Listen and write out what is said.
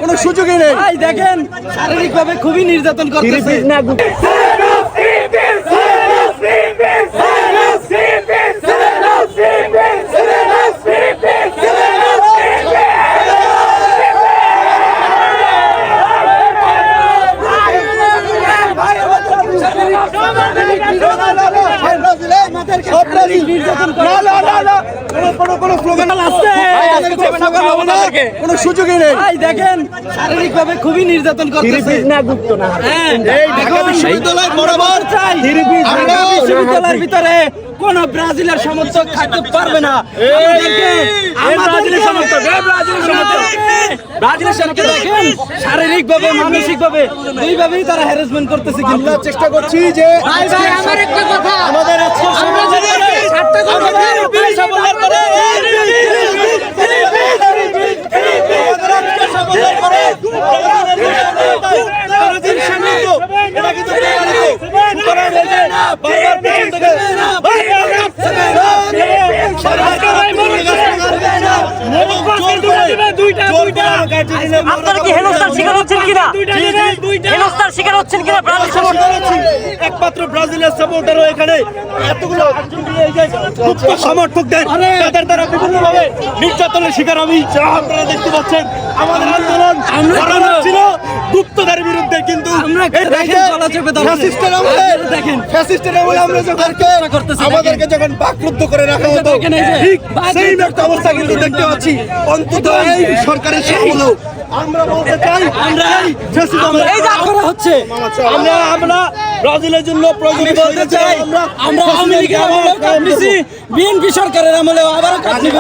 কোনো সুযোগই নেই। দেখেন শারীরিকভাবে খুবই নির্যাতন করতেছে। কোনো সুযোগই নেই। দেখেন শারীরিকভাবে খুবই নির্যাতন করতেছে। বিশ্ববিদ্যালয় বরাবর চাই, বিশ্ববিদ্যালয়ের ভিতরে কোন ব্রাজিলের সমর্থক থাকতে পারবে না। দেখেন শারীরিক ভাবে মানসিক ভাবে দুইভাবেই তারা হ্যারাসমেন্ট করতেছে। কিন্তু চেষ্টা করছি যে আমার একটা কথা, আমাদের আপনারা কি হেনস্থার শিকার হচ্ছেন কিনা? হেনস্থার শিকার হচ্ছেন কিনা? একমাত্র ব্রাজিলের সাপোর্টারও এখানে এতগুলো সমর্থক দেন, তাদের দ্বারা বিভিন্ন ভাবে নির্যাতনের শিকার আমি আপনারা দেখতে পাচ্ছেন। আমাদের আন্দোলন ছিল গুপ্তদারের বিরুদ্ধে, কিন্তু আমাদেরকে যখন বাকরুদ্ধ করে রাখা হতো ঠিক সেই একটা অবস্থা কিন্তু দেখতে পাচ্ছি। অন্তত এই সরকারের সামনেও আমরা বলতে চাই, আমরা ব্রাজিলের জন্য প্রয়োজনীয় বলতে চাই, আমরা আওয়ামী লীগের আমলেও কাজ দিছি, বিএনপি সরকারের আমলেও আবারও কাজ দিব।